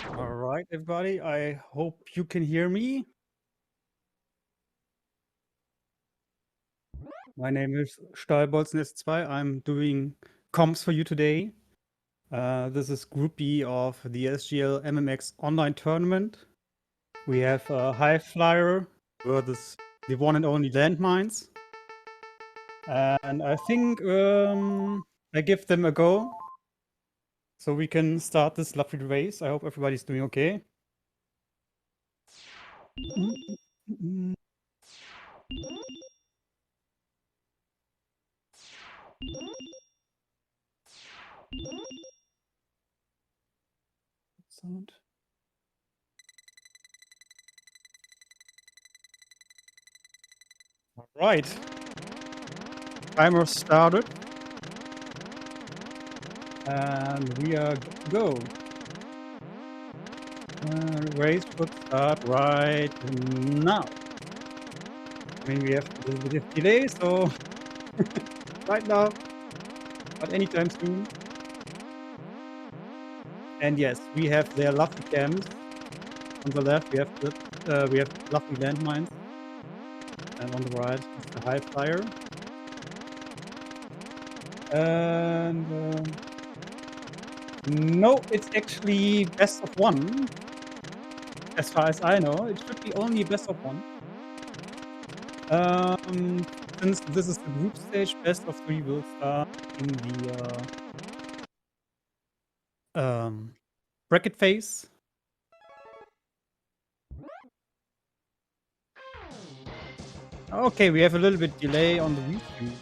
All right, everybody. I hope you can hear me. My name is Stahlbolzen2. I'm doing comms for you today. This is Group B of the SGL MMX online tournament. We have a high flyer versus the one and only landmines. And I think I give them a go so we can start this lovely race. I hope everybody's doing okay. Sound. All right. Timer started. And we are go. Race would start right now. I mean, we have a little bit of delay, so right now, but anytime soon. And yes, we have their lovely camps. On the left, we have lovely landmines, and on the right is the high flyer. And no, it's actually best of one. As far as I know, it should be only best of one. Since this is the group stage, best of 3 will start in the bracket phase. Okay, we have a little bit delay on the review.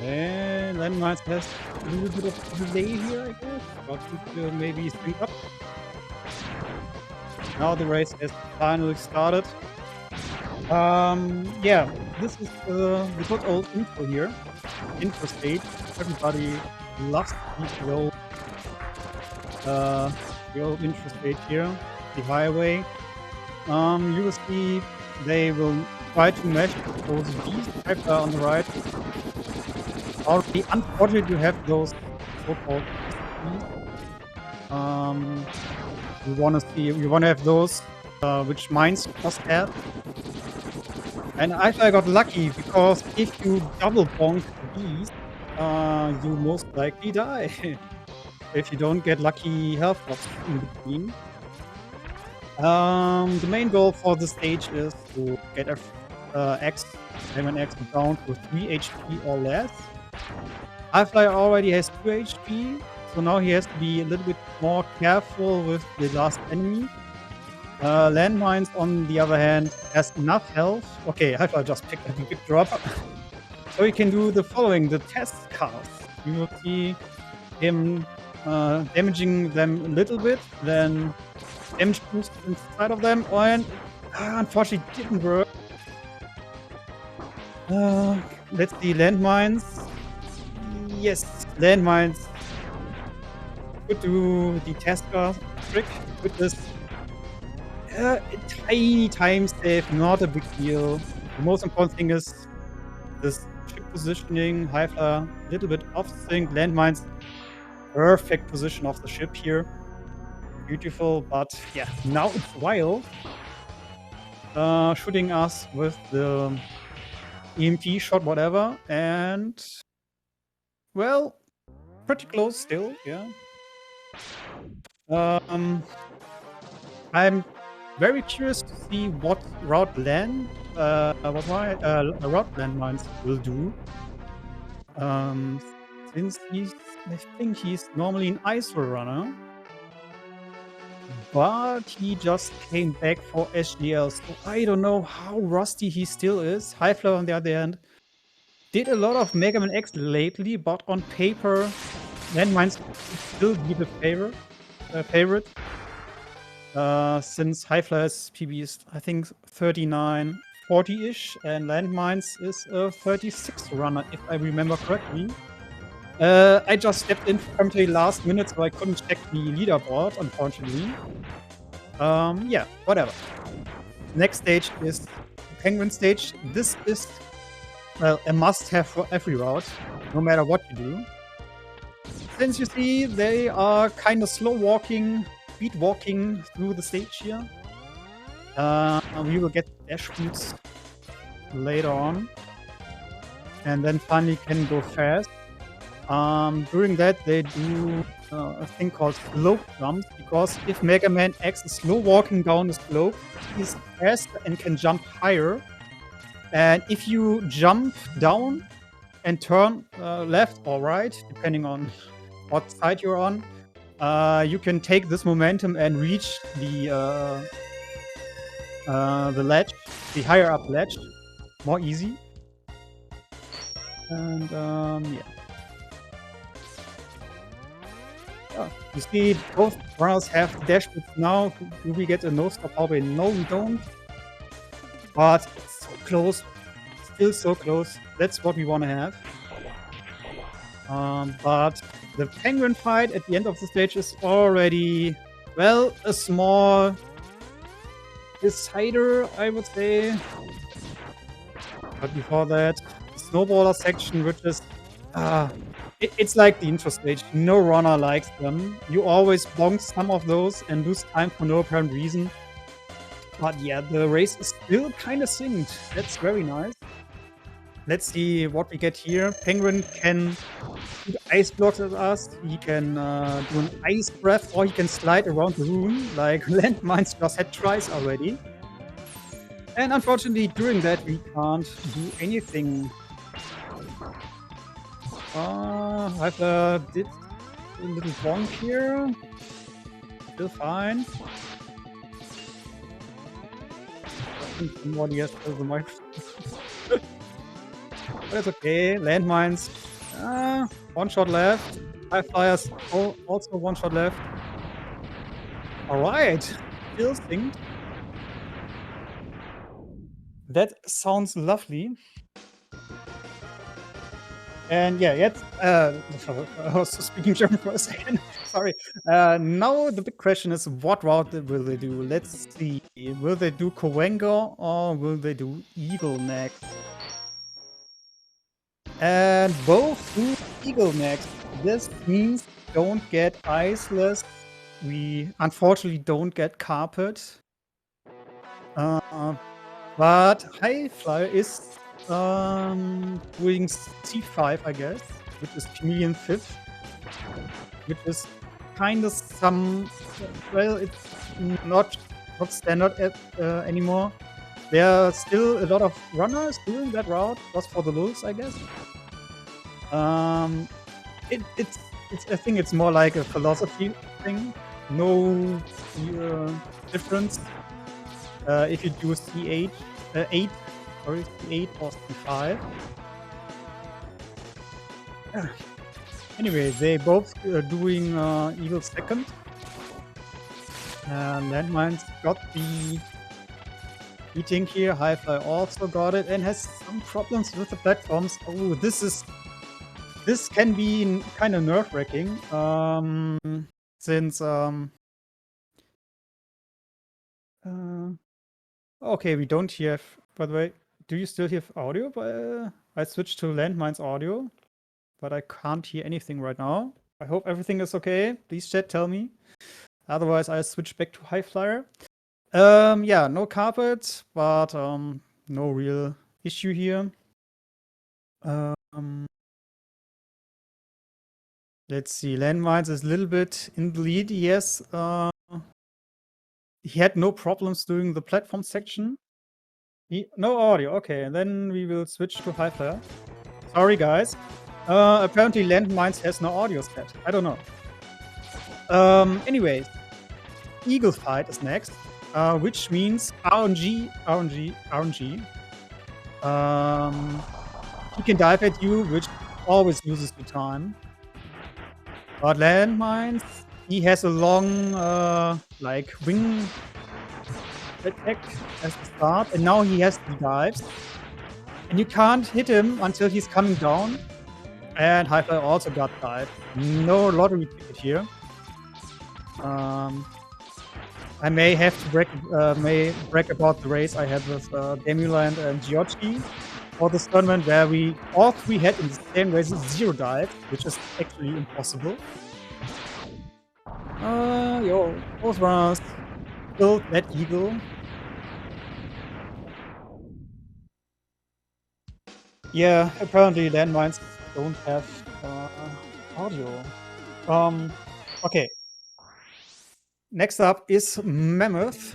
And landmines has a little bit of delay here, I guess. But we could maybe sync up. Now the race has finally started. Yeah, this is the good old intro here. Intro stage. Everybody loves the old intro stage here. The highway. You will see they will try to match those beast factor on the right. Already, unfortunately, you have those so-called you want to have those which mines must have. And I got lucky because if you double bonk these, you most likely die if you don't get lucky health blocks in between. The main goal for the stage is to get a Diamond X down to 3 HP or less. Highflyer already has 2 HP, so now he has to be a little bit more careful with the last enemy. Landmines, on the other hand, has enough health. Okay, Highflyer just picked up a big drop. So you can do the following, the test cast. You will see him damaging them a little bit, then damage boost inside of them, and unfortunately didn't work. Let's see, landmines. Yes, landmines could do the tasker trick with this a tiny time save, not a big deal. The most important thing is this ship positioning. Highflyer a little bit off sync, landmines perfect position of the ship here. Beautiful, but yeah, now it's Wild shooting us with the EMP shot, whatever, and well, pretty close still, yeah. I'm very curious to see what route landmines will do. Since I think he's normally an ISO runner, but he just came back for SGL, so I don't know how rusty he still is. Highflyer, on the other hand, did a lot of Mega Man X lately, but on paper, landmines still be the favorite. Since Highflyer's PB is, I think, 39, 40-ish, and landmines is a 36 runner, if I remember correctly. I just stepped in from the last minute, so I couldn't check the leaderboard, unfortunately. Yeah, whatever. Next stage is Penguin stage. This is well, a must-have for every route, no matter what you do. Since you see, they are kind of slow walking, speed walking through the stage here. We will get dash boots later on, and then finally can go fast. During that, they do a thing called slope jumps, because if Mega Man X is slow walking down the slope, he's faster and can jump higher. And if you jump down and turn left or right, depending on what side you're on, you can take this momentum and reach the ledge, the higher up ledge, more easy. And yeah. You see, both runners have dash boots now. Do we get a no-stop hallway? No, we don't. But it's so close. Still so close. That's what we want to have. But the penguin fight at the end of the stage is already, well, a small decider, I would say. But before that, the snowballer section, which is... it's like the intro stage. No runner likes them. You always bonk some of those and lose time for no apparent reason. But yeah, the race is still kind of synced. That's very nice. Let's see what we get here. Penguin can shoot ice blocks at us. He can do an ice breath, or he can slide around the room like Landmines just had twice already. And unfortunately, during that, we can't do anything. I've did a little bonk here. Still fine. I think somebody has the microphone. But it's okay. Landmines. One shot left. High flyers also one shot left. Alright. Still synced. That sounds lovely. And yeah, yet I was speaking German for a second. Sorry. Now the big question is, what route will they do? Let's see. Will they do Coengo or will they do Eagle next? And both do Eagle next. This means don't get Iceless. We unfortunately don't get Carpet. But Highflyer is doing C5, I guess, which is Chameleon 5th, which is kind of some, well, it's not standard anymore. There are still a lot of runners doing that route, just for the lulz, I guess. It's I think it's more like a philosophy thing. No difference if you do C8, C8 or C5. Anyway, they both are doing Eagle 2nd. Landmines got the beating here. Highflyer also got it and has some problems with the platforms. Oh, this can be kind of nerve-wracking. Since okay, we don't hear. By the way, do you still hear audio? I switched to Landmines audio, but I can't hear anything right now. I hope everything is okay. Please chat, tell me. Otherwise, I'll switch back to Highflyer. Yeah, no carpet, but no real issue here. Let's see. Landmines is a little bit in the lead. Yes, he had no problems doing the platform section. No audio. Okay, and then we will switch to Highflyer. Sorry, guys. Apparently, Landmines has no audio set. I don't know. Anyways, Eagle fight is next, which means RNG. He can dive at you, which always loses you time. But Landmines, he has a long, like, wing attack as the start, and now he has the dives. And you can't hit him until he's coming down. And Highflyer also got dive. No lottery ticket here. I may have to brag about the race I had with Demuland and Giochi. for this tournament where we all three had in the same race 0 dive, which is actually impossible. Yo, both runners killed that eagle. Yeah, apparently landmines don't have audio. Okay. Next up is Mammoth.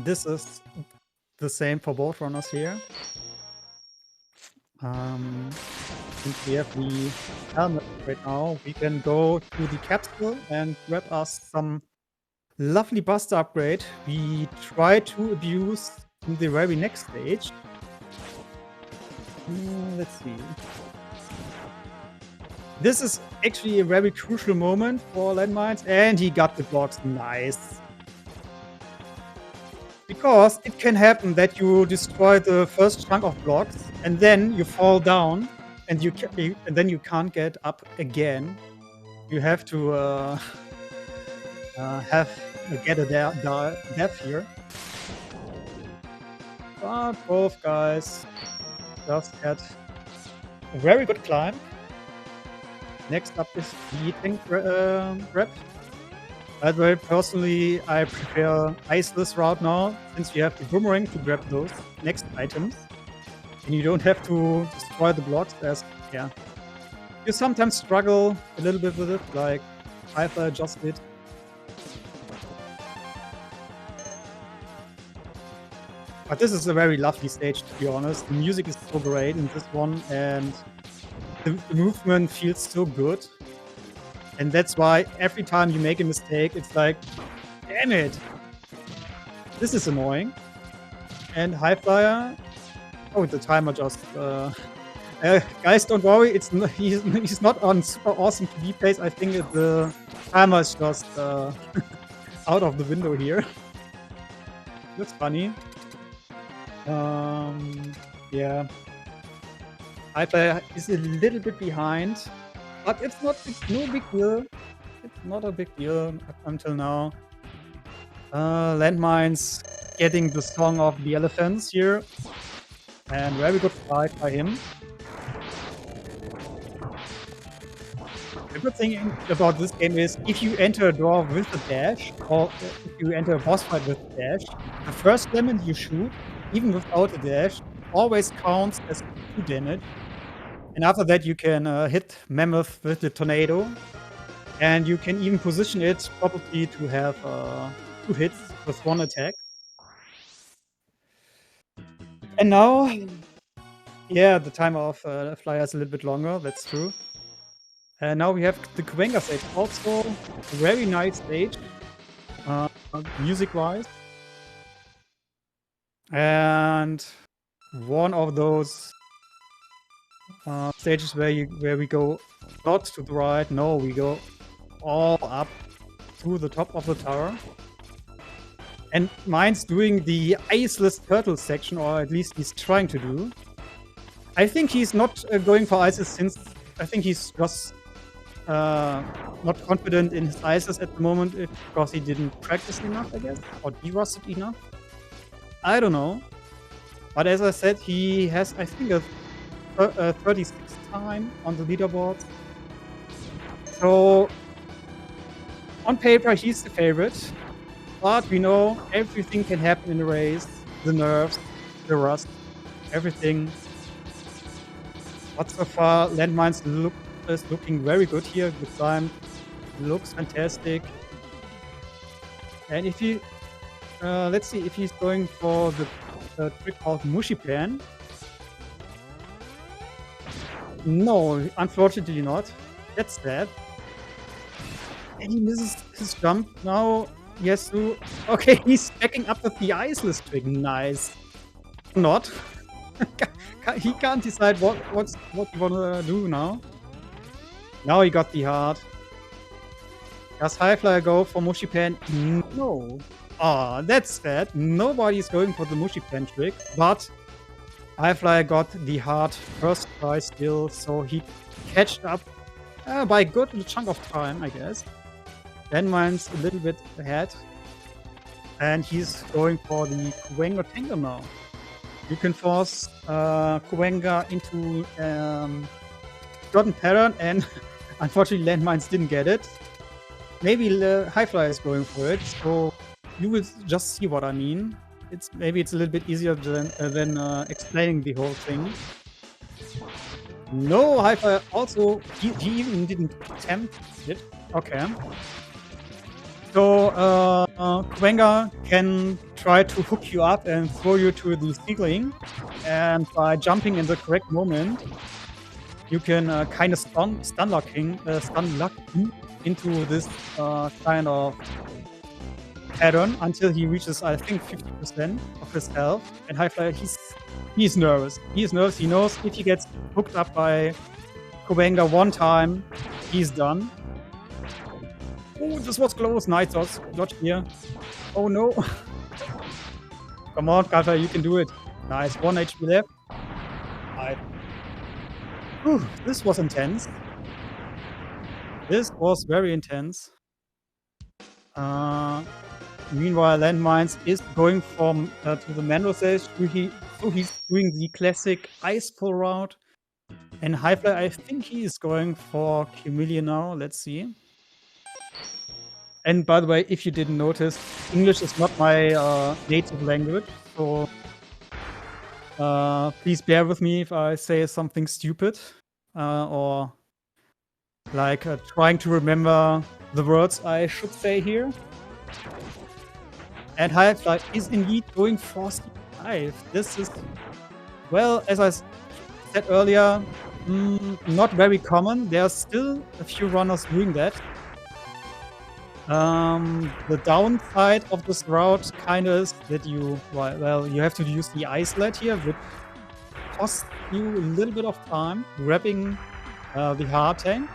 This is the same for both runners here. Since we have the helmet right now, we can go to the capsule and grab us some lovely buster upgrade we try to abuse in the very next stage. Let's see. This is actually a very crucial moment for landmines, and he got the blocks. Nice. Because it can happen that you destroy the first chunk of blocks, and then you fall down, and then you can't get up again. You have to get a death here. But both guys just had a very good climb. Next up is the tank grab. By the way, personally, I prefer iceless route now, since you have the boomerang to grab those next items. And you don't have to destroy the blocks as, yeah. You sometimes struggle a little bit with it, like highflyer just did. But this is a very lovely stage, to be honest. The music is so great in this one, and the movement feels so good. And that's why every time you make a mistake, it's like, damn it! This is annoying. And highflyer... Oh, the timer just... guys, don't worry, he's not on super awesome TV pace. I think the timer is just out of the window here. That's funny. Yeah. highflyer is a little bit behind, but it's no big deal. It's not a big deal up until now. Landmines getting the song of the elephants here, and very good fight by him. The good thing about this game is if you enter a door with a dash, or if you enter a boss fight with a dash, the first damage you shoot, even without a dash, always counts as 2 damage. And after that you can hit Mammoth with the tornado, and you can even position it probably to have 2 hits with 1 attack. And now, yeah, the time of flyer is a little bit longer, that's true. And now we have the Kuwenga stage, also a very nice stage, music-wise. And one of those stages where we go not to the right, no, we go all up to the top of the tower. And mine's doing the iceless turtle section, or at least he's trying to do. I think he's not going for ices, since I think he's just not confident in his ices at the moment, because he didn't practice enough, I guess, or de-rusted enough. I don't know. But as I said, he has, I think, a 36th time on the leaderboard. So, on paper, he's the favorite. But we know everything can happen in a race. The nerves, the rust, everything. But so far, Landmines is looking very good here. The climb looks fantastic. And if he... let's see if he's going for the trick called Mushy Pan. No, unfortunately not. That's sad. And he misses his jump. Now he has to... Okay, he's backing up with the iceless trick. Nice. Not. He can't decide what he wanna do now. Now he got the heart. Does highflyer go for Mushy Pan? No. Ah, that's sad. Nobody's going for the Mushy Pan trick, but highflyer got the heart first try still, so he catched up by a good chunk of time, I guess. Landmines a little bit ahead, and he's going for the Kuwenga Tango now. you can force Kuwenga into certain pattern, and unfortunately Landmines didn't get it. Maybe the highflyer is going for it, so you will just see what I mean. Maybe it's a little bit easier than explaining the whole thing. No, highflyer also, he even didn't attempt it. Okay. So Kuwenga can try to hook you up and throw you to the ceiling, and by jumping in the correct moment, you can kind of stun lock him into this kind of pattern until he reaches, I think, 50% of his health. And highflyer, he's nervous. He's nervous. He knows if he gets hooked up by Kuwenga one time, he's done. Oh, this was close. Nice dodge here. Oh no. Come on, highflyer, you can do it. Nice. 1 HP left. Right. Whew, this was intense. This was very intense. Meanwhile, Landmines is going from to the manual stage, so he's doing the classic ice pull route. And highflyer, I think he is going for Chameleon now. Let's see. And by the way, if you didn't notice, English is not my native language, so please bear with me if I say something stupid or like trying to remember the words I should say here. And highflyer is indeed going for SGLIVE. This is, well, as I said earlier, not very common. There are still a few runners doing that. The downside of this route kind of is that you have to use the ice sled here, which costs you a little bit of time grabbing the hard tank.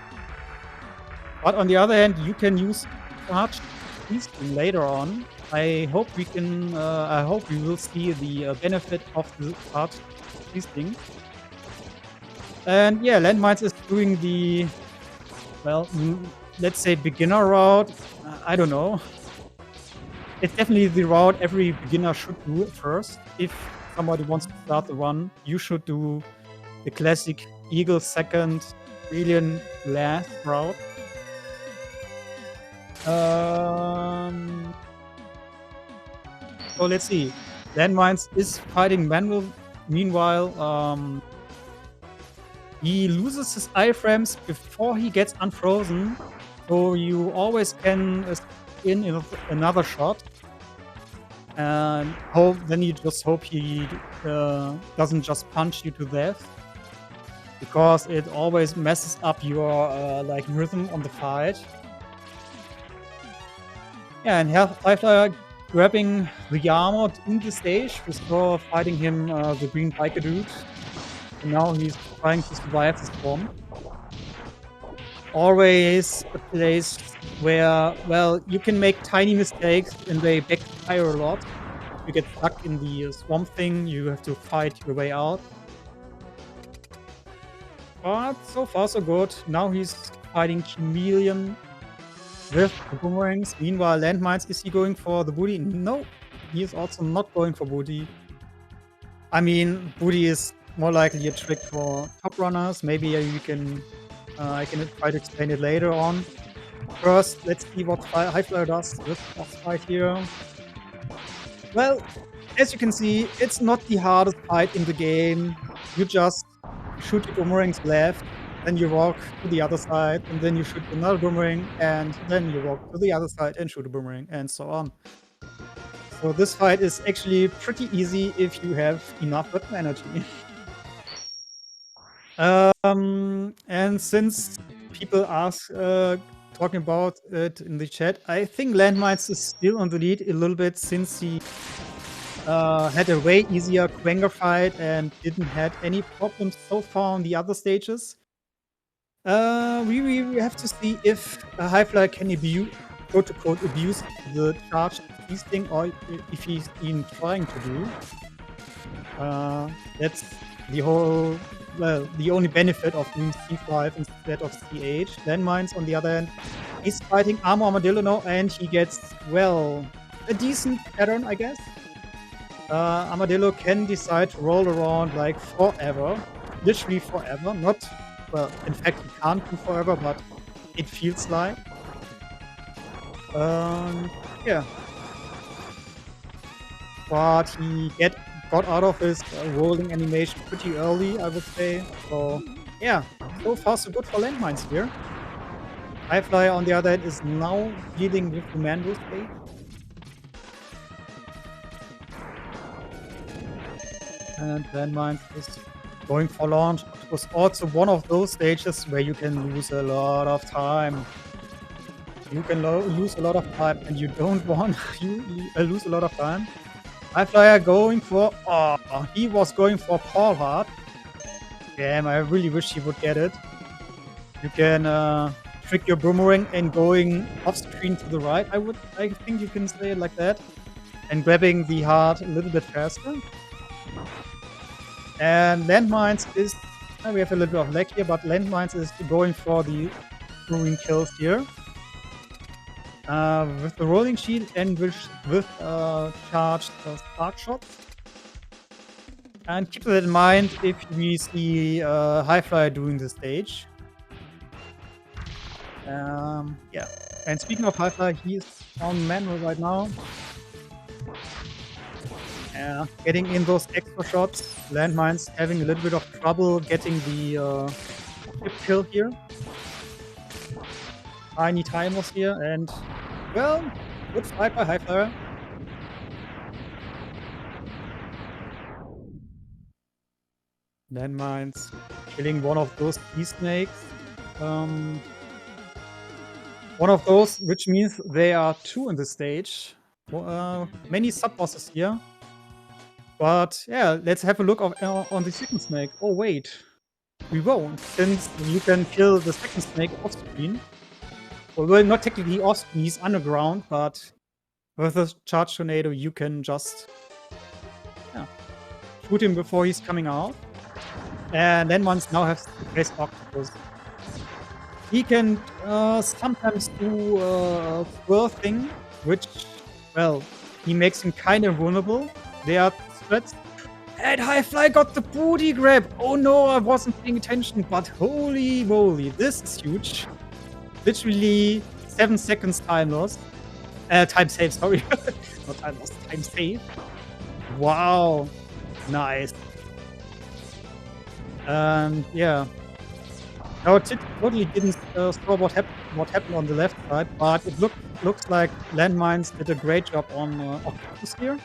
But on the other hand, you can use charge feasting later on. I hope we will see the benefit of the charge feasting. And yeah, Landmines is doing the, well, let's say beginner route. I don't know. It's definitely the route every beginner should do first. If somebody wants to start the run, you should do the classic Eagle second, Alien last route. So let's see. Landmines is fighting manual. Meanwhile, he loses his iframes before he gets unfrozen, so you always can spin in another shot. And then you just hope he doesn't just punch you to death, because it always messes up your like rhythm on the fight. Yeah, and highflyer grabbing the armor in the stage before fighting him, the green biker dude. And now he's trying to survive this bomb. Always a place where, well, you can make tiny mistakes and they backfire a lot. If you get stuck in the swamp thing, you have to fight your way out. But so far so good. Now he's fighting Chameleon with the boomerangs. Meanwhile, Landmines, is he going for the booty? No, he is also not going for booty. I mean, booty is more likely a trick for top runners. Maybe you can, I can try to explain it later on. First, let's see what highflyer does with boss fight here. Well, as you can see, it's not the hardest fight in the game. You just shoot your boomerangs left, then you walk to the other side, and then you shoot another boomerang, and then you walk to the other side and shoot a boomerang, and so on. So this fight is actually pretty easy if you have enough weapon energy. And since people ask, talking about it in the chat, I think Landmines is still on the lead a little bit, since he had a way easier Kuwenga fight and didn't have any problems so far on the other stages. We have to see if highflyer can quote-unquote abuse the charge feasting, or if he's even trying to do. That's the whole, well, the only benefit of doing C5 instead of CH. Landmines, on the other hand, he's fighting Armor Armadillo now, and he gets, well, a decent pattern, I guess. Armadillo can decide to roll around like forever. Literally forever. Not, well, in fact, he can't do forever, but it feels like. Yeah. But he got out of his rolling animation pretty early, I would say. So, yeah. So far, so good for landmines here. Highflyer, on the other hand, is now dealing with the Mandrill stage. And landmines is going for launch. It was also one of those stages where you can lose a lot of time. You can lose a lot of time, and you don't want to lose a lot of time. Highflyer going for... Oh, he was going for Paul Hard. Damn, I really wish he would get it. You can trick your boomerang and going off screen to the right. I think you can say it like that. And grabbing the heart a little bit faster. And landmines is... we have a little bit of lag here, but landmines is going for the ruin kills here. With the rolling shield and with charged spark shots. And keep that in mind if we see Highflyer doing the stage. Yeah. And speaking of Highflyer, he is on manual right now. Getting in those extra shots. Landmines having a little bit of trouble getting the chip kill here. Tiny timers here, and well, good fight by Highflyer. Landmines killing one of those sea snakes. One of those, which means there are 2 in the stage. Many sub-bosses here. But yeah, let's have a look on the second snake. Oh wait, we won't, since you can kill the second snake off screen. Well, not technically off screen, he's underground, but with a charge tornado you can just shoot him before he's coming out. And then once now has to face Octopus. He can sometimes do a swirl thing, which, well, he makes him kind of vulnerable. There are threats. And Highfly got the booty grab! Oh no, I wasn't paying attention, but holy moly, this is huge. Literally 7 seconds time loss. Time save, sorry. Not time loss, time save. Wow. Nice. Yeah. Now, it totally didn't saw what happened on the left side, but it looks like landmines did a great job on Octopus here.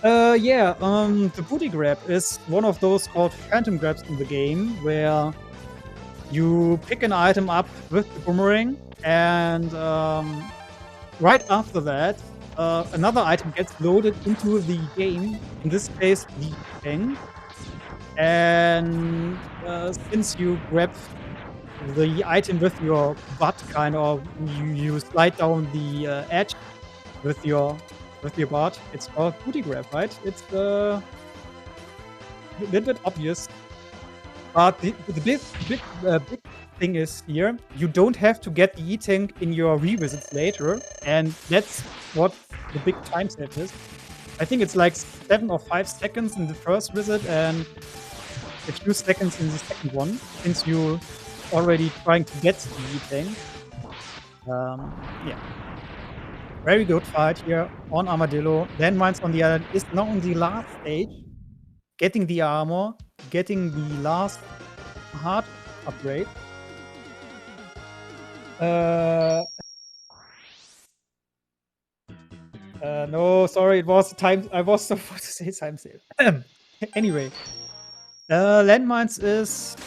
The booty grab is one of those called phantom grabs in the game, where you pick an item up with the boomerang, and right after that, another item gets loaded into the game, in this case, the tank. And since you grab the item with your butt, kind of, you slide down the edge with your butt, it's called booty grab, right? It's a little bit obvious. But the big thing is here, you don't have to get the E-Tank in your revisits later, and that's what the big time save is. I think it's like 7 or 5 seconds in the first visit, and a few seconds in the second one, since you're already trying to get the E-Tank. Yeah. Very good fight here on Armadillo. Landmines on the other hand is now on the last stage, getting the armor, getting the last heart upgrade. No, sorry, it was time. I was supposed to say time save. Anyway, landmines is,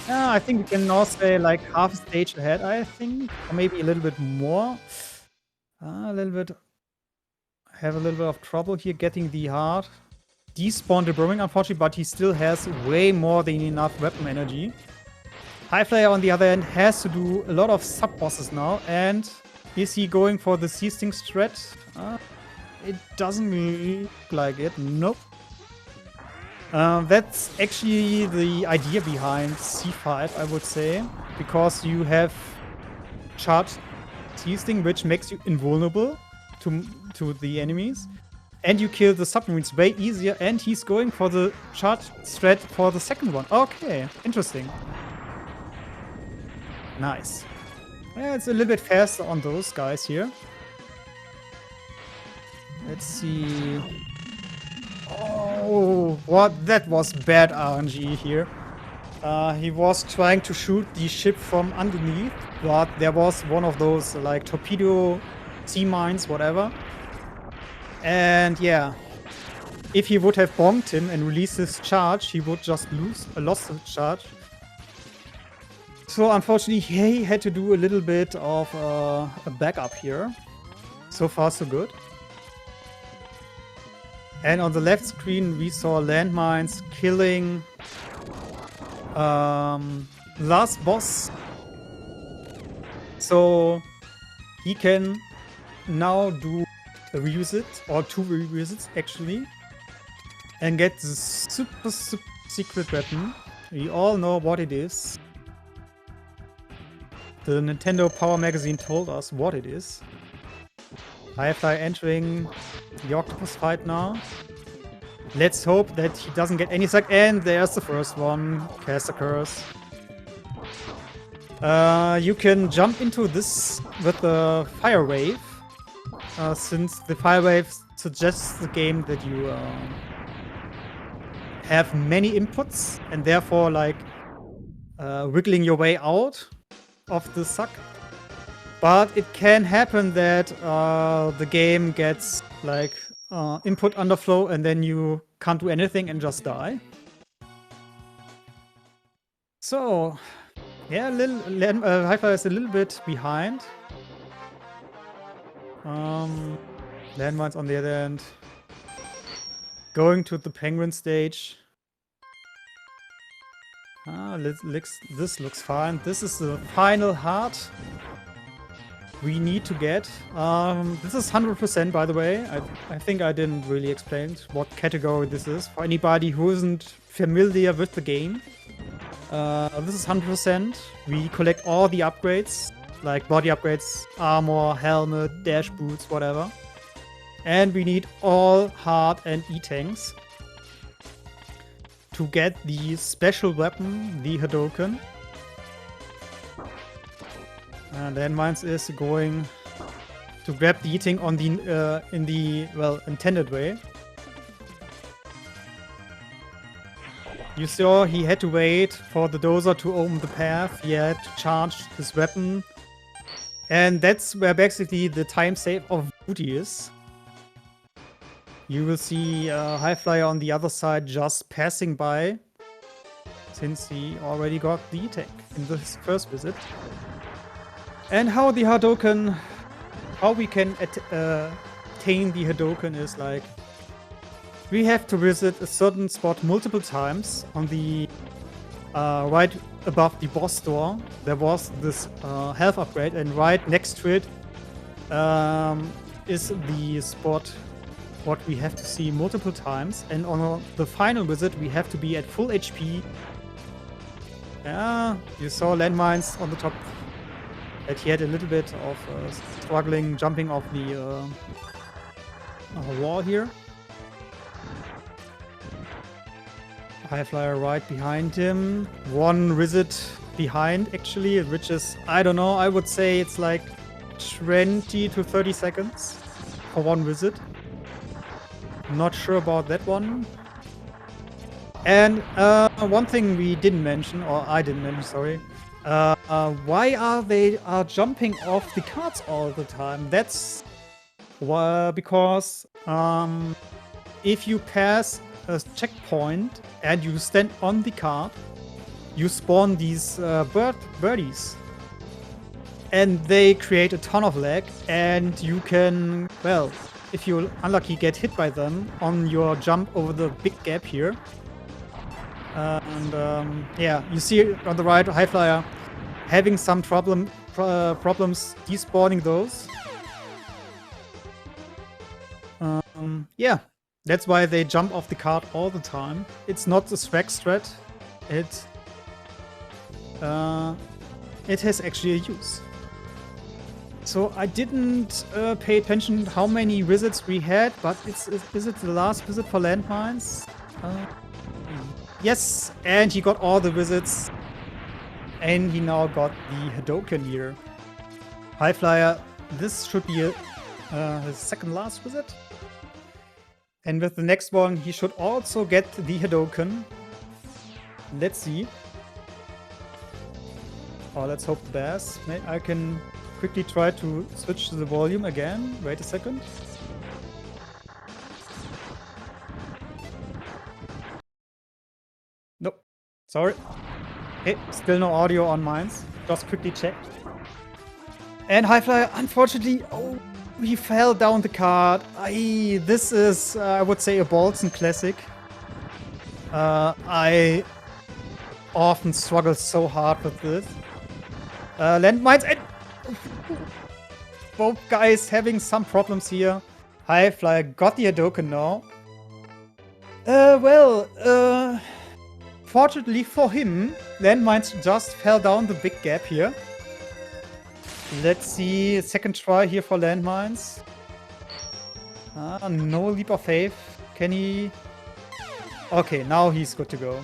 I think we can now say like half a stage ahead, I think, or maybe a little bit more. Have a little bit of trouble here getting the heart. Despawned the boomerang, unfortunately, but he still has way more than enough weapon energy. Highflyer, on the other hand, has to do a lot of sub-bosses now, and is he going for the Sea Sting strat? It doesn't look like it, nope. That's actually the idea behind C5, I would say, because you have charged Sea Sting, which makes you invulnerable to the enemies. and you kill the submarines way easier, and he's going for the charge strat for the second one. Okay, interesting. Nice. Yeah, it's a little bit faster on those guys here. Let's see. Oh, what? That was bad RNG here. He was trying to shoot the ship from underneath, but there was one of those like torpedo sea mines, whatever. And yeah, if he would have bombed him and released his charge, he would just lost the charge. So unfortunately, he had to do a little bit of a backup here. So far, so good. And on the left screen, we saw landmines killing last boss. So he can now do a revisit, or 2 revisits actually, and get the super secret weapon. We all know what it is. The Nintendo Power Magazine told us what it is. Highflyer entering the octopus fight now. Let's hope that he doesn't get any suck. And there's the first one. Cast a curse. You can jump into this with the fire wave. Since the fire wave suggests the game that you have many inputs and therefore like wiggling your way out of the suck. But it can happen that the game gets like input underflow and then you can't do anything and just die. So yeah, Highflyer is a little bit behind. Landmines on the other end. Going to the penguin stage. This looks fine. This is the final heart we need to get. This is 100%, by the way. I think I didn't really explain what category this is for anybody who isn't familiar with the game. This is 100%. We collect all the upgrades, like body upgrades, armor, helmet, dash boots, whatever. And we need all heart and E-tanks to get the special weapon, the Hadoken. And Landmines is going to grab the E-tank on the in the intended way. You saw he had to wait for the dozer to open the path. He had to charge his weapon, and that's where basically the time save of booty is. You will see Highflyer on the other side just passing by, since he already got the E-tank in this first visit. And how the Hadoken, how we can attain the Hadoken is like, we have to visit a certain spot multiple times on the right above the boss door. There was this health upgrade, and right next to it is the spot what we have to see multiple times. And on the final visit, we have to be at full HP. Yeah, you saw Landmines on the top. That he had a little bit of struggling jumping off the wall here. Highflyer right behind him. One visit behind, actually, which is, I don't know, I would say it's like 20 to 30 seconds for one visit. Not sure about that one. And one thing we didn't mention, or I didn't mention, sorry. Why are they jumping off the carts all the time? That's because if you pass a checkpoint and you stand on the cart, you spawn these birdies. And they create a ton of lag, and you can, well, if you're unlucky, get hit by them on your jump over the big gap here. And yeah, you see on the right, Highflyer having some problems despawning those. Yeah, that's why they jump off the cart all the time. It's not a swag strat. It has actually a use. So I didn't pay attention how many visits we had, but is it the last visit for landmines? Yes, and he got all the visits. And he now got the Hadoken here. Highflyer, this should be his second last visit. And with the next one, he should also get the Hadoken. Let's see. Oh, let's hope the best. I can quickly try to switch to the volume again. Wait a second. Nope. Sorry. Okay, still no audio on mines. Just quickly checked. And Highflyer, unfortunately, oh, he fell down the card. This is, I would say, a Bolson classic. I often struggle so hard with this. Landmines and both guys having some problems here. Highflyer got the Hadoken now. Fortunately for him, landmines just fell down the big gap here. Let's see, second try here for landmines. No leap of faith. Can he? Okay, now he's good to go.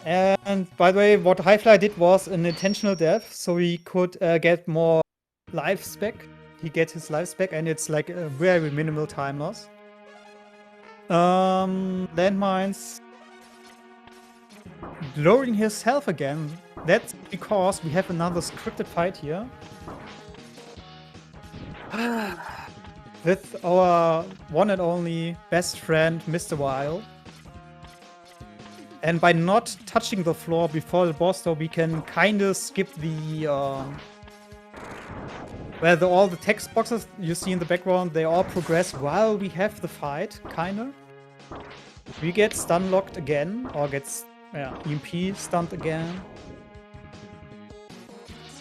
And by the way, what Highflyer did was an intentional death, so he could get more lives back. He gets his lives back, and it's like a very minimal time loss. Landmines lowering his health again. That's because we have another scripted fight here. With our one and only best friend, Mr. Weil. And by not touching the floor before the boss, though, we can kind of skip the... all the text boxes you see in the background, they all progress while we have the fight, kinda. We get stun locked again, or gets EMP stunned again.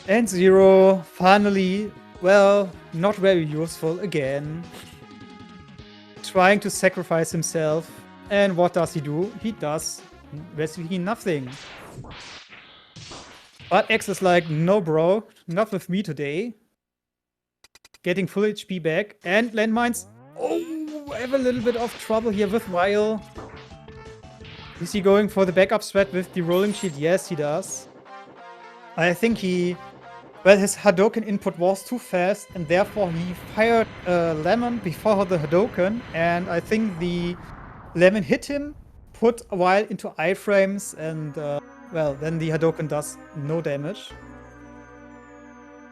And Zero, finally, well, not very useful again. Trying to sacrifice himself. And what does he do? He does basically nothing. But X is like, no bro, not with me today. Getting full HP back. And landmines, oh, I have a little bit of trouble here with Weil. Is he going for the backup strat with the rolling shield? Yes, he does. I think his Hadoken input was too fast, and therefore he fired Lemon before the Hadoken, and I think the Lemon hit him, put Weil into iframes, and then the Hadoken does no damage.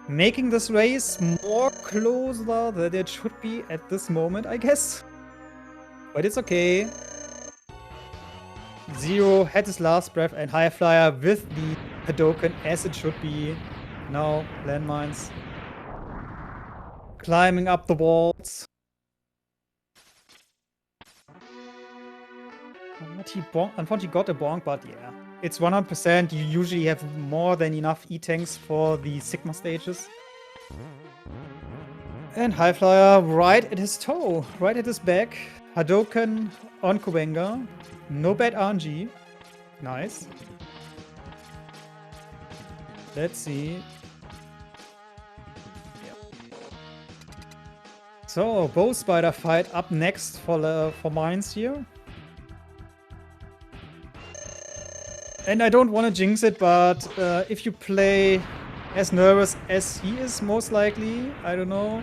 Making this race more closer than it should be at this moment, I guess. But it's okay. Zero had his last breath, and Highflyer with the Hadoken as it should be. Now, landmines. Climbing up the walls. Unfortunately got a bonk, but yeah. It's 100%. You usually have more than enough E-tanks for the Sigma stages. And Highflyer right at his toe, right at his back. Hadoken on Kuwenga. No bad RNG. Nice. Let's see. So, bow spider fight up next for mines here. And I don't want to jinx it, but if you play as nervous as he is, most likely, I don't know,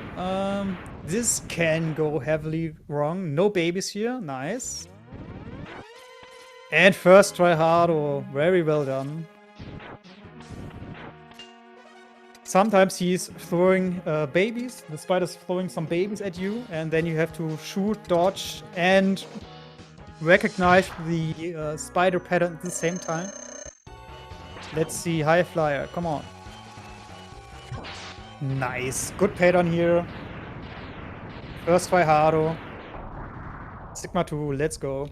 this can go heavily wrong. No babies here, nice. And first try hard, or very well done. Sometimes he's throwing babies, the spider's throwing some babies at you, and then you have to shoot, dodge, and recognize the spider pattern at the same time. Let's see, Highflyer, come on. Nice, good pattern here. First try hardo. Sigma 2, let's go.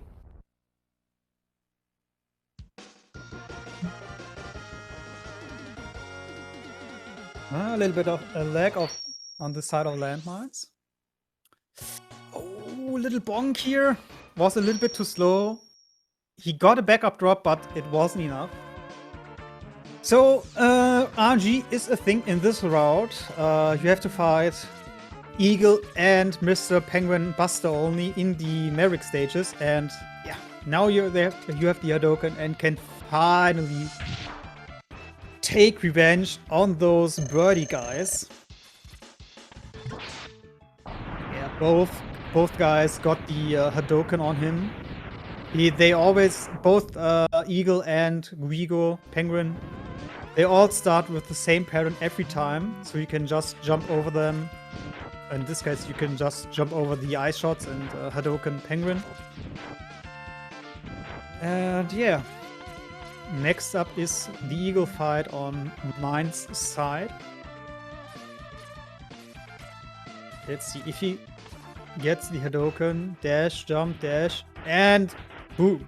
A little bit of a lag on the side of landmines. Oh, little bonk here. Was a little bit too slow. He got a backup drop, but it wasn't enough. So, RNG is a thing in this route. You have to fight Eagle and Mr. Penguin Buster only in the Merrick stages, and yeah, now you're there. You have the Hadouken and can finally take revenge on those birdie guys. Yeah, both guys got the Hadouken on him. They always, both Eagle and Guigo, Penguin, they all start with the same pattern every time, so you can just jump over them. In this case, you can just jump over the ice shots and Hadouken Penguin. And yeah, next up is the Eagle fight on Mine's side. Let's see if he gets the Hadouken, dash, jump, dash, and boom.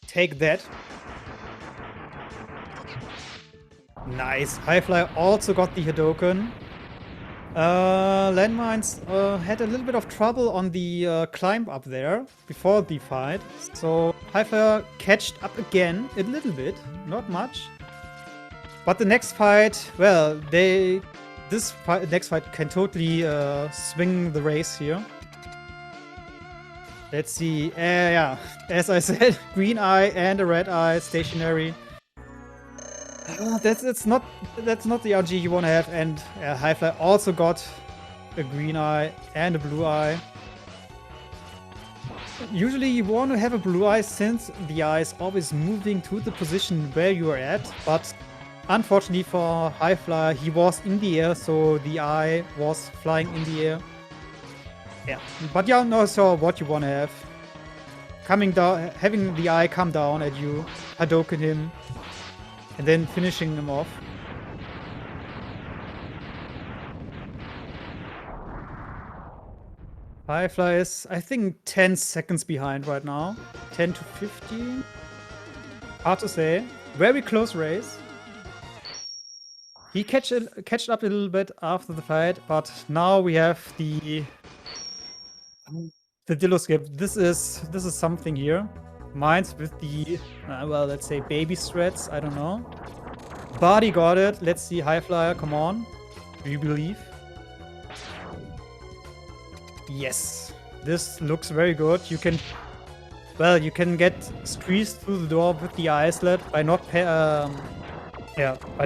Take that. Nice. Highflyer also got the Hadouken. Landmines had a little bit of trouble on the climb up there before the fight. So Highflyer catched up again a little bit, not much. But the next fight, well, next fight can totally swing the race here. Let's see. Yeah, as I said, green eye and a red eye stationary. That's not the RG you want to have, and Highflyer also got a green eye and a blue eye. Usually you want to have a blue eye since the eye is always moving to the position where you are at, but unfortunately for Highflyer, he was in the air, so the eye was flying in the air. Yeah, but you know so what you want to have. Coming down, having the eye come down at you, Hadouken him, and then finishing him off. Highflyer is, I think, 10 seconds behind right now. 10 to 15. Hard to say. Very close race. He catched up a little bit after the fight, but now we have the Dillo skip. This is something here. Mines with the, well, let's say baby strats. I don't know. But he got it. Let's see, Highflyer, come on. Do you believe? Yes. This looks very good. You can, well, you can get squeezed through the door with the islet by not by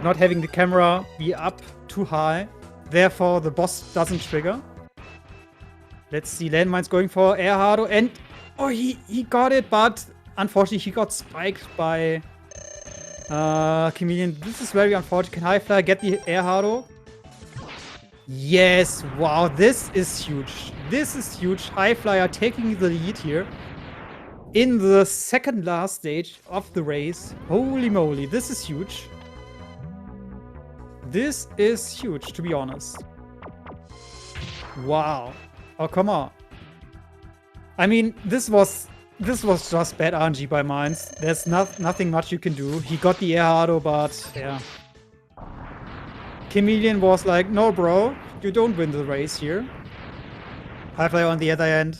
not having the camera be up too high. Therefore, the boss doesn't trigger. Let's see, Landmine's going for Air Hardo, and oh, he got it, but unfortunately he got spiked by Chameleon. This is very unfortunate. Can Highflyer get the Air Hardo? Yes, wow, this is huge. This is huge. Highflyer taking the lead here in the second last stage of the race. Holy moly, this is huge. This is huge, to be honest. Wow. Oh, come on. I mean, this was just bad RNG by Mines. There's nothing much you can do. He got the Air Hardo, but yeah. Chameleon was like, no bro, you don't win the race here. Highflyer on the other end.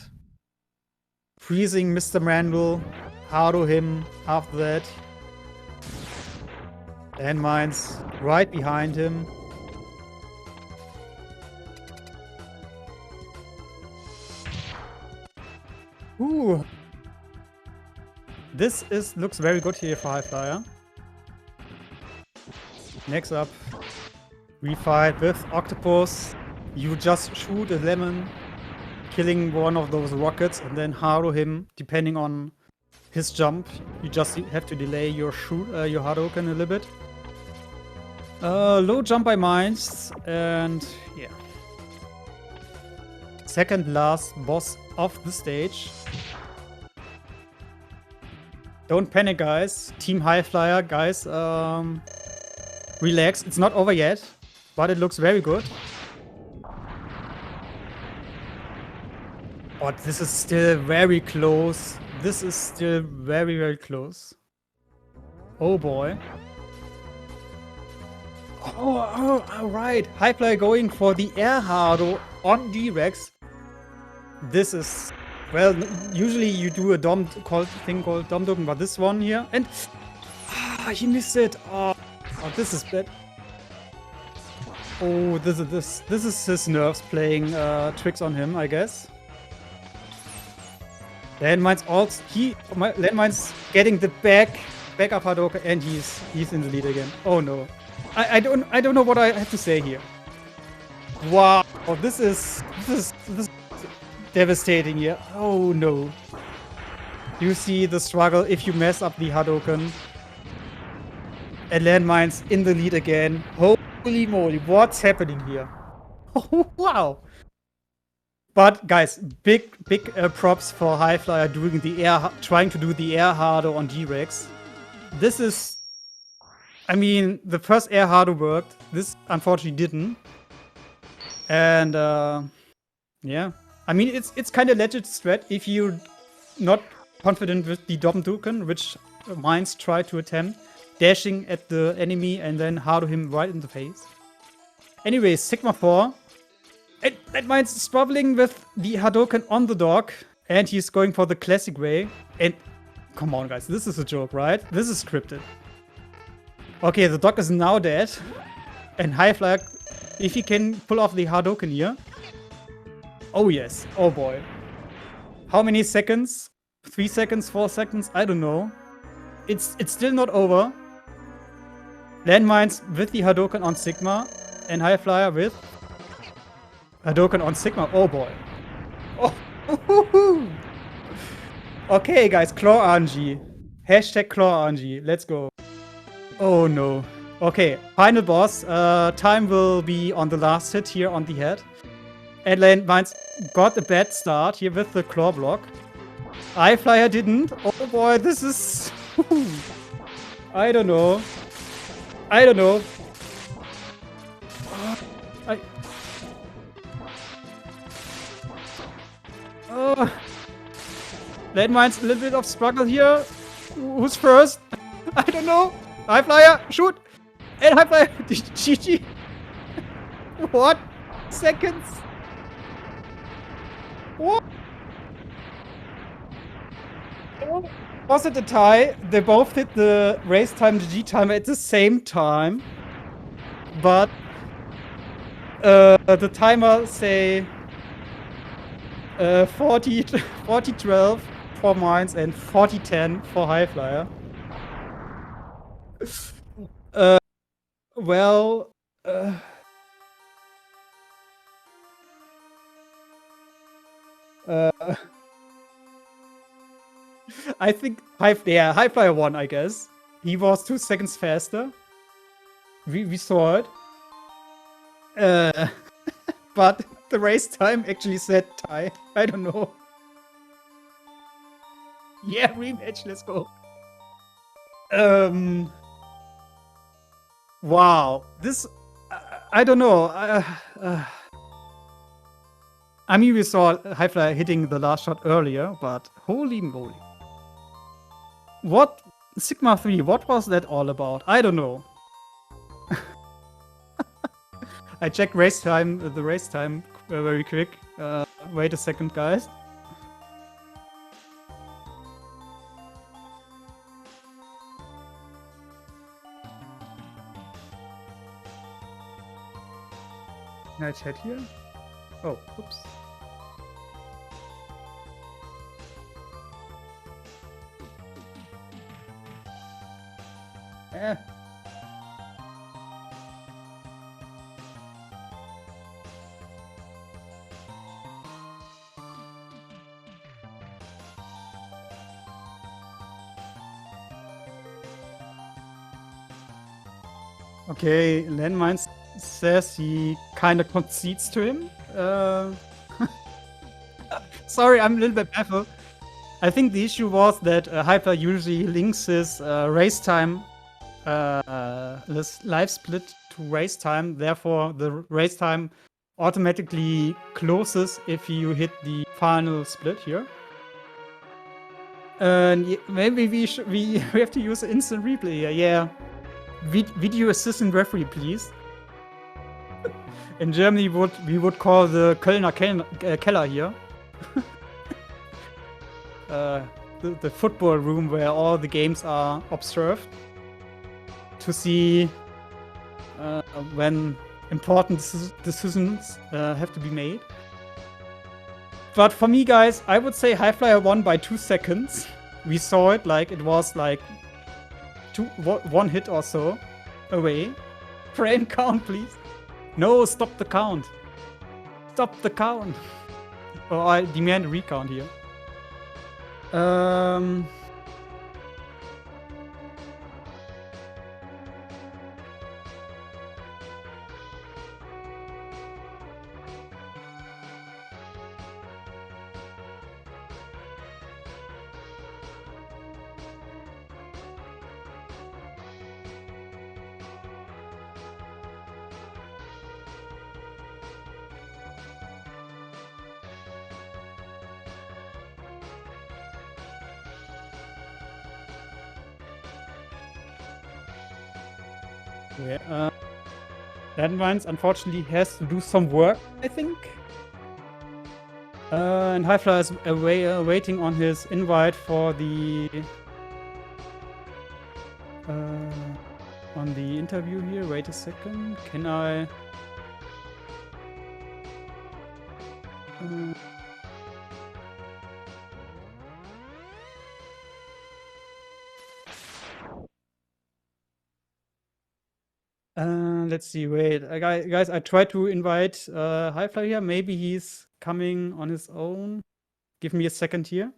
Freezing Mr. Randall. Hardo him after that. And Mines right behind him. Ooh. This looks very good here for Highflyer. Next up, we fight with Octopus. You just shoot a lemon, killing one of those rockets, and then Hardo him, depending on his jump. You just have to delay your Hadouken a little bit. Low jump by Mines, and yeah. Second last boss of the stage. Don't panic, guys. Team Highflyer, guys. Relax. It's not over yet, but it looks very good. But this is still very close. This is still very, very close. Oh boy. Oh, alright. Highflyer going for the Air Hardo on D-Rex. This is, well, usually you do a thing called Dom Dogen, but this one here, and Ah, he missed it. Oh, this is bad. Oh, this is his nerves playing tricks on him, I guess. Landmine's also Landmine's getting the back up Hadoken, and he's in the lead again. Oh no, I don't know what I have to say here. Wow, this is devastating here. Oh no, you see the struggle if you mess up the Hadoken. And Landmine's in the lead again. Holy moly, what's happening here? Oh wow. But guys, big props for Highflyer doing the air, trying to do the air hardo on G-Rex. This is, I mean, the first air hardo worked. This unfortunately didn't. And yeah, I mean it's kind of legit strat if you're not confident with the Doppeltoken, which Mines try to attempt, dashing at the enemy and then hardo him right in the face. Anyways, Sigma 4. That Mines struggling with the Hadoken on the dog, and he's going for the classic way. And come on, guys, this is a joke, right? This is scripted. Okay, the dog is now dead, and Highflyer, if he can pull off the Hadoken here. Oh yes, oh boy. How many seconds? 3 seconds, 4 seconds? I don't know. It's still not over. Landmines with the Hadoken on Sigma, and Highflyer with Hadoken on Sigma. Oh boy. Oh. Okay, guys. Claw RNG. Hashtag Claw RNG. Let's go. Oh no. Okay. Final boss. Time will be on the last hit here on the head. And Landmines got a bad start here with the claw block. Highflyer didn't. Oh boy. This is... I don't know. I don't know. Landmines, a little bit of struggle here. Who's first? I don't know. Highflyer, shoot! And Highflyer, GG. What? Seconds? What? Was it a tie? They both hit the race time GG timer at the same time. But the timer say 40-12 for Mines and 40-10 for Highflyer. Well, I think Highflyer won, I guess. He was 2 seconds faster. We saw it. But the race time actually said tie. I don't know. Yeah, rematch, let's go. Wow. This... I don't know. I mean, we saw Highflyer hitting the last shot earlier, but holy moly. What? Sigma 3, what was that all about? I don't know. I checked the race time very quick. Wait a second, guys. Can I chat here? Oh, oops. Eh. Okay, Landmines says he kind of concedes to him. Sorry, I'm a little bit baffled. I think the issue was that Highflyer usually links his race time, this live split to race time. Therefore, the race time automatically closes if you hit the final split here. And maybe we have to use instant replay here. Yeah. Video assistant referee, please. In Germany, we would call the Kölner Keller here. The football room where all the games are observed. to see when important decisions have to be made. But for me, guys, I would say Highflyer won by 2 seconds. We saw it, like, it was like 1 hit or so away. Frame count, please. No, stop the count. Stop the count. Oh, I demand a recount here. Yeah, Landmines unfortunately has to do some work, I think. And Highflyer is waiting on his invite for the on the interview here. Wait a second. Can I? Let's see. Wait, guys, I tried to invite Highflyer here. Maybe he's coming on his own. Give me a second here.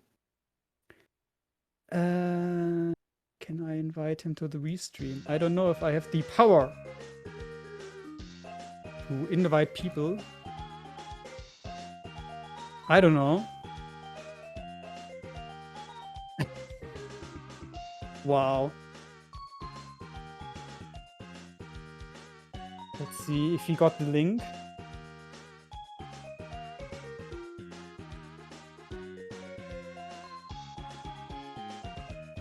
Can I invite him to the restream? I don't know if I have the power to invite people. I don't know. Wow. Let's see if he got the link.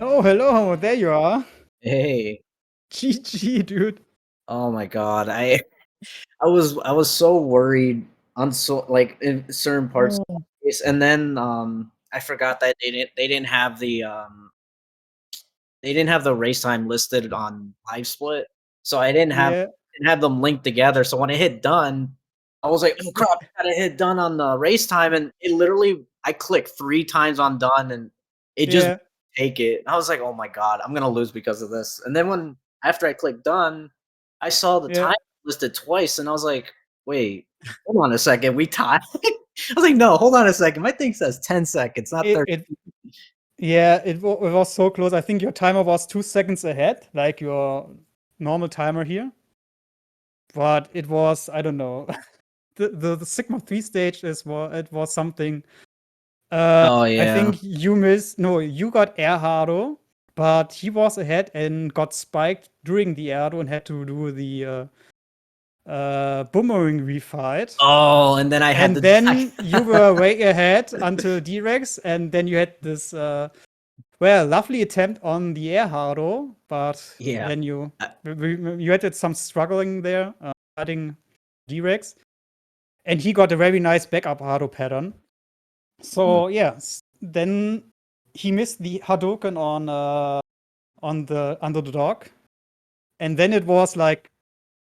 Oh, hello. There you are. Hey. GG, dude. Oh my god. I was so worried on in certain parts of the case, and then I forgot that they didn't have the race time listed on live split. So I didn't have them linked together. So when I hit done, I was like, oh crap, I gotta hit done on the race time, and it literally I clicked 3 times on done and it just take it. I was like, oh my god, I'm gonna lose because of this. And then after I clicked done, I saw the time listed twice, and I was like, wait, hold on a second, we tied. I was like, no, hold on a second. My thing says 10 seconds, not 30. Yeah, it was so close. I think your timer was 2 seconds ahead, like your normal timer here. But it was, I don't know. the Sigma 3 stage it was something. Oh yeah. I think you got Erhardo, but he was ahead and got spiked during the Erdo and had to do the boomerang refight. Oh, and then I had and then you were way ahead until D-Rex, and then you had this lovely attempt on the Erhardo, but then you had some struggling there fighting D-Rex, and he got a very nice backup Hardo pattern. So then he missed the Hadouken on the underdog, and then it was like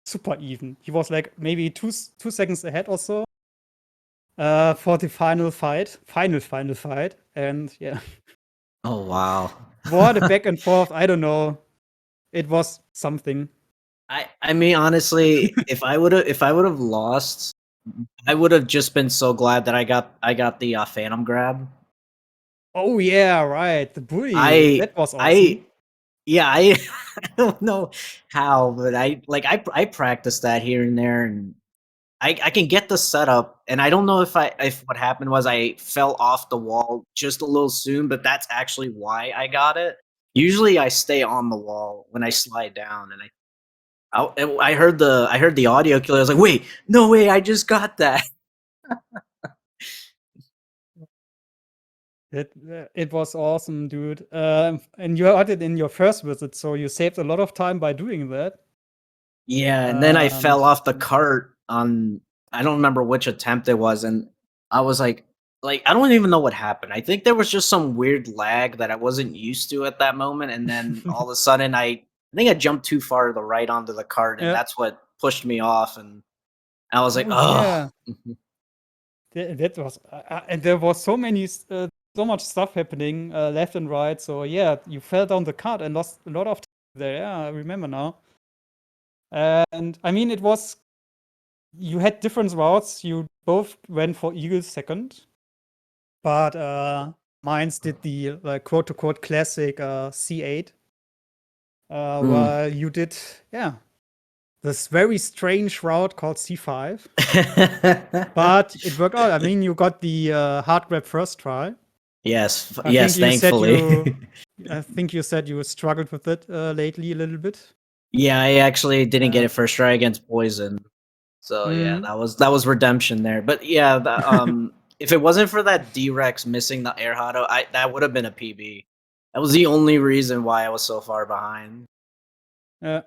super even. He was like maybe 2 seconds ahead or so for the final fight, and yeah. Oh wow. What a back and forth. I don't know. It was something. I mean, honestly, if I would have lost, I would have just been so glad that I got the Phantom grab. Oh yeah, right. The bully. That was awesome. I don't know how, but I practiced that here and there, and I can get the setup, and I don't know if what happened was I fell off the wall just a little soon, but that's actually why I got it. Usually I stay on the wall when I slide down, and I heard the audio killer. I was like, wait, no way, I just got that. It was awesome, dude. And you had it in your first visit, so you saved a lot of time by doing that. Yeah, and then I fell off the cart on, I don't remember which attempt it was, and I was like I don't even know what happened. I think there was just some weird lag that I wasn't used to at that moment, and then all of a sudden I think I jumped too far to the right onto the cart, and Yeah. that's what pushed me off. And I was like, Oh, oh. yeah. That was and there was so many so much stuff happening left and right. So yeah, you fell down the cart and lost a lot of time there. Yeah, I remember now. And I mean, it was you had different routes. You both went for Eagle second, but mines did the quote unquote classic C8, while you did this very strange route called C5. But it worked out. I mean, you got the hard grab first try. Yes, I yes, think you said thankfully. I think you said you struggled with it lately a little bit. Yeah, I actually didn't get Yeah. it first try against Poison. So yeah, Mm. that was redemption there. But yeah, if it wasn't for that D-Rex missing the air auto, that would have been a PB. That was the only reason why I was so far behind. Yeah.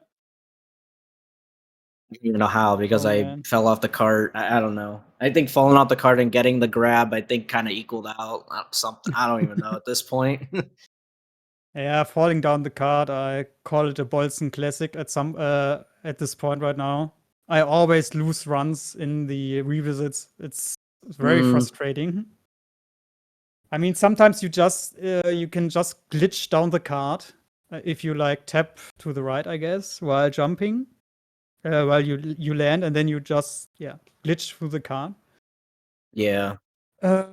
I don't even know how, because Oh I man. fell off the cart. I don't know. I think falling off the cart and getting the grab, I think kind of equaled out something. I don't even know at this point. Yeah, falling down the cart. I call it a Bolson classic at this point right now. I always lose runs in the revisits. It's very Mm, frustrating. I mean, sometimes you can just glitch down the cart if you like tap to the right, I guess, while jumping, while you land, and then you just glitch through the cart. yeah. Uh,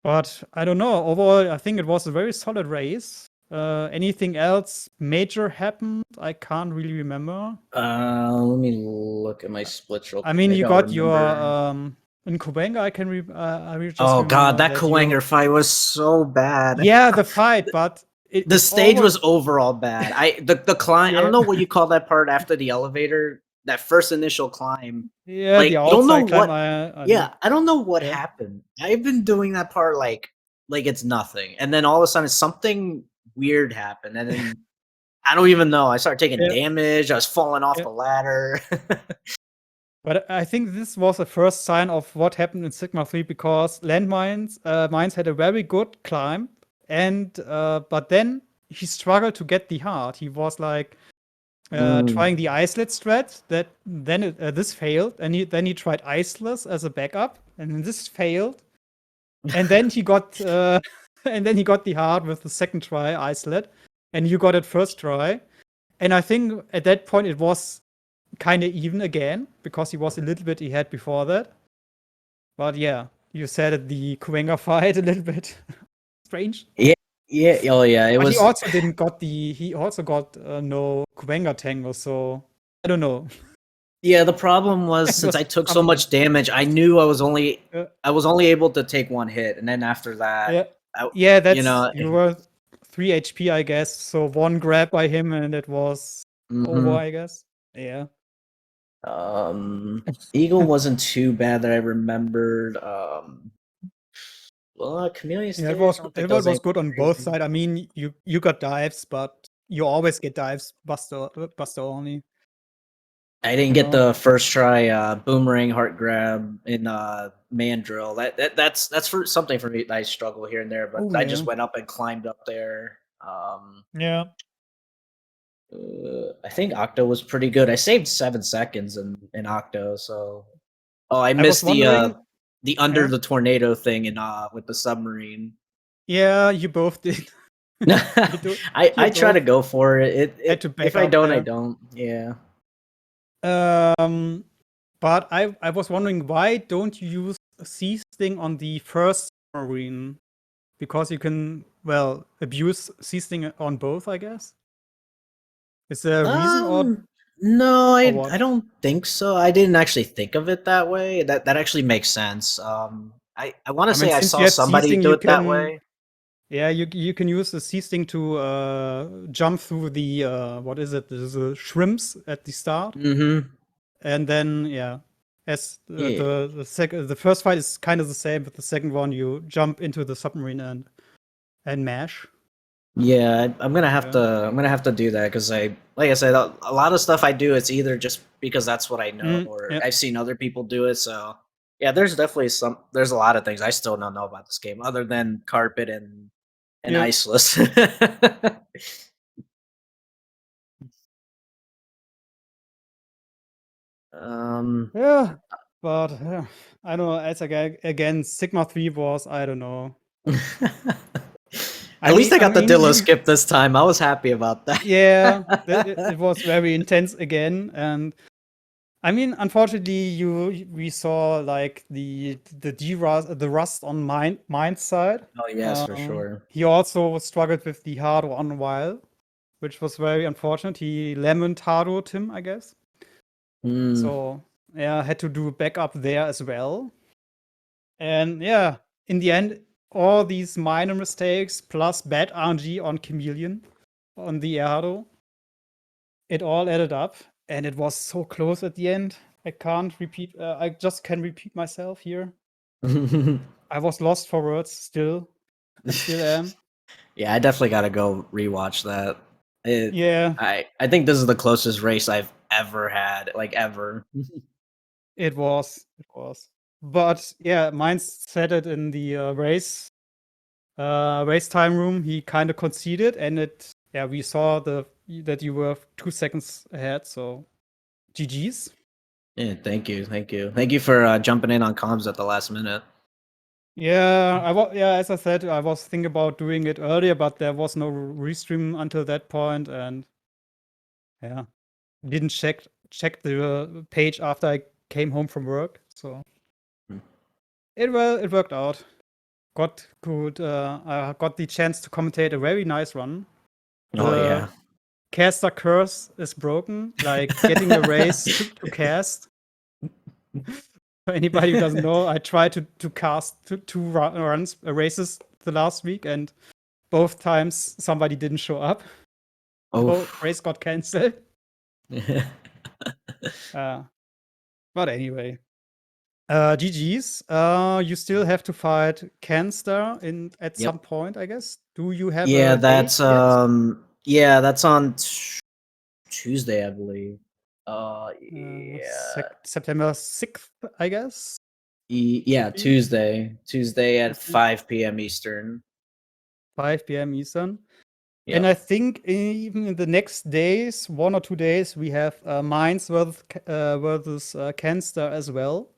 but I don't know. Overall, I think it was a very solid race. Anything else major happened? I can't really remember. Let me look at my splits real I quick. mean, you Maybe I'll got your remember. in Kubenga. I just Oh god, remember that that you Kawanger fight was so bad. the fight, but The it stage always was overall bad. The climb. I don't yeah know what you call that part after the elevator. That first initial climb. the Like I don't know outside climb. what. I Yeah, did I don't know what yeah happened. I've been doing that part like it's nothing, and then all of a sudden something weird happened, and then I don't even know. I started taking yeah damage. I was falling off yeah. the ladder. But I think this was the first sign of what happened in Sigma 3 because landmines mines had a very good climb, and but then he struggled to get the hard. He was like Mm. trying the icelet strat. That then this failed, and then he tried iceless as a backup, and then this failed, and then he got and then he got the hard with the second try icelet, and you got it first try. And I think at that point it was kind of even again because he was a little bit ahead before that. But yeah, you said it, the Kuenga fight a little bit strange. Yeah, yeah. Oh yeah, it But he was. also didn't got the he also got no Kuenga tangle, so I don't know. Yeah, the problem was It since was I took so something. much damage, I knew Yeah, I was only able to take one hit, and then after that, yeah, I, yeah. you That's know, you were 3 HP, I guess. So one grab by him, and it was over, hmm I guess. Yeah. Eagle wasn't too bad that I remembered. Well, Chameleon Yeah, Stairs, I don't think that it was was anything good on both crazy. sides. I mean, you got dives, but you always get dives, Buster only. I didn't You get know. the first try boomerang heart grab in mandrill. That's for something for me that I struggle here and there, but Oh I yeah. just went up and climbed up there. Yeah. I think Octo was pretty good. I saved 7 seconds in Octo, so oh, I I was missed wondering. the under Yeah. the tornado thing in with the submarine. Yeah, you both did. you do. You I try to both go for it. had to If back I up don't, I there. don't. Yeah. Um, but I was wondering why don't you use C sting on the first submarine? Because you can abuse C sting on both, I guess. Is there a reason Um, no, or I what? don't think so. I didn't actually think of it that way. That actually makes sense. I want to I mean, say I since you saw have C somebody sting, do you it that can way. you can use the C sting to jump through the what is it? The shrimps at the start. Mm-hmm. And then as Yeah. the first fight is kind of the same, but the second one you jump into the submarine and mash. Yeah, Yeah. I'm gonna have to do that because like I said, a lot of stuff I do, it's either just because that's what I know or Yeah. I've seen other people do it. So yeah, there's definitely there's a lot of things I still don't know about this game other than carpet and Yeah. iceless. Yeah, but I don't know. As again, Sigma 3 was, I don't know. At least I got the Dillo you, skip this time. I was happy about that. Yeah, it was very intense again, and I mean, unfortunately, we saw like the rust on Mind's side. Oh yes, for sure. He also struggled with the hard on while, which was very unfortunate. He lemoned hard him, I guess. So yeah, had to do backup there as well. And yeah, in the end, all these minor mistakes plus bad RNG on Chameleon on the Erdo, it all added up, and it was so close at the end. I can't repeat. I just can repeat myself here. I was lost for words still, and still am. Yeah, I definitely got to go rewatch that. Yeah, I think this is the closest race I've ever had, like ever. it was. But yeah, mine said it in the race time room. He kind of conceded, and we saw that you were 2 seconds ahead. So GG's. Yeah, thank you for jumping in on comms at the last minute. Yeah, as I said, I was thinking about doing it earlier, but there was no restream until that point, and yeah, didn't check the page after I came home from work, so it worked out. I got the chance to commentate a very nice run. Oh The yeah. caster curse is broken, like getting a race to cast. For anybody who doesn't know, I tried to cast two races the last week, and both times somebody didn't show up. Oh. Race got cancelled. But anyway, GG's. You still have to fight Canster at some point, I guess. Do you have a that's date yet? yeah, that's on Tuesday, I believe. September 6th, I guess. Yeah, Tuesday at 5 p.m. Eastern. 5 p.m. Eastern. Yep. And I think even in the next days, 1 or 2 days, we have Mainz versus Canster as well.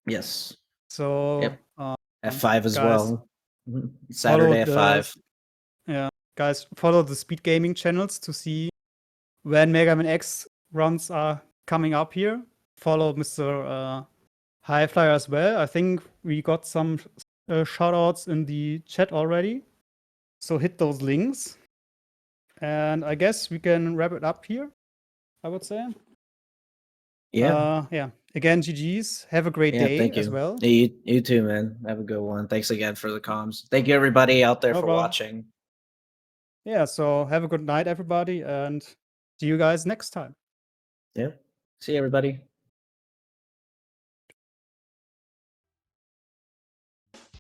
Yes. So at 5 as guys, well. Saturday at 5. Yeah, guys, follow the SpeedGaming channels to see when Mega Man X runs are coming up here. Follow Mr. Highflyer as well. I think we got some shoutouts in the chat already. So hit those links. And I guess we can wrap it up here, I would say. Yeah. Again, GG's. Have a great day thank you. as well. You too, man. Have a good one. Thanks again for the comms. Thank you, everybody out there for watching. Yeah, so have a good night, everybody, and see you guys next time. Yeah. See you, everybody.